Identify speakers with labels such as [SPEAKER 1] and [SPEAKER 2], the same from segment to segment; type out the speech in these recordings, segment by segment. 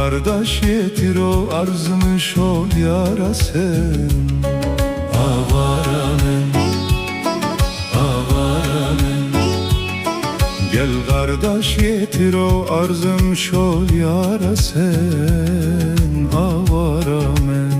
[SPEAKER 1] kardeş yetir o arzımı ol yara sen. Avaramen, avaramen. Gel kardeş yetir o arzım ol yara sen. Avaramen.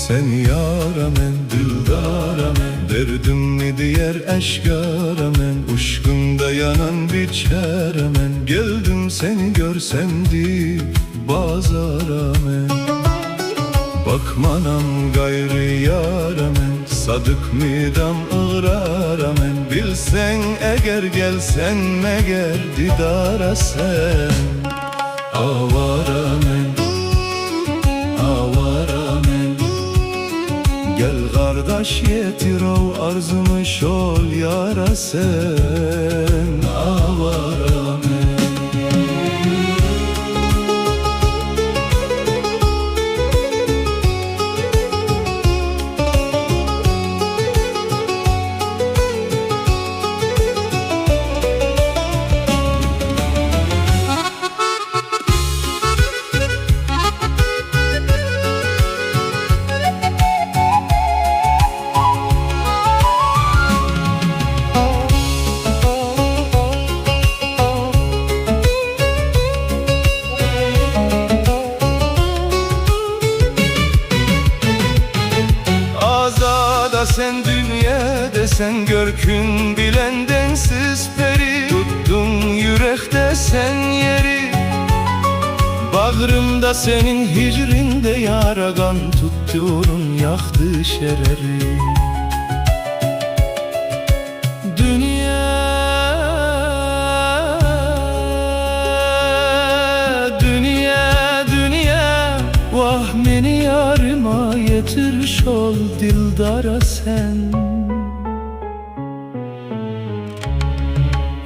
[SPEAKER 1] Sen yaramen, dildaramen, derdimni diğer eşkaramen, uşkumda yanan bir çeremen, geldim seni görsem deyip bazaramen. Bakmanam gayrı yaramen, sadık midam ığraramen, bilsen eğer gelsen meğer didara sen. Avaramen, avaramen. Gel kardeş yetir o arzımı ol yara sen. Avaramen. Sen dünyada sen görkün bilendensiz peri, tuttun yürekte sen yeri. Bağrımda senin hicrində yaragan tuttuğun yaktı şereri. Dünya, dünya, dünya, vah meni yarıma yetir ol dildara sen.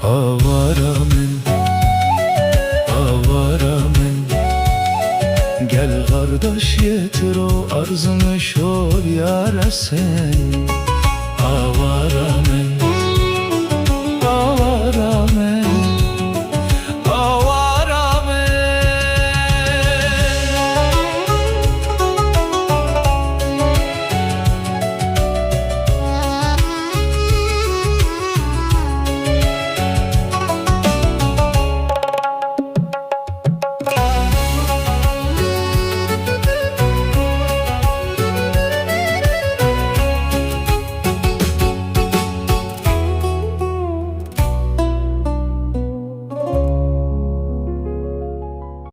[SPEAKER 1] Avaramen, avaramen. Gel kardeş yetir o arzını ol yara sen. Avaramen.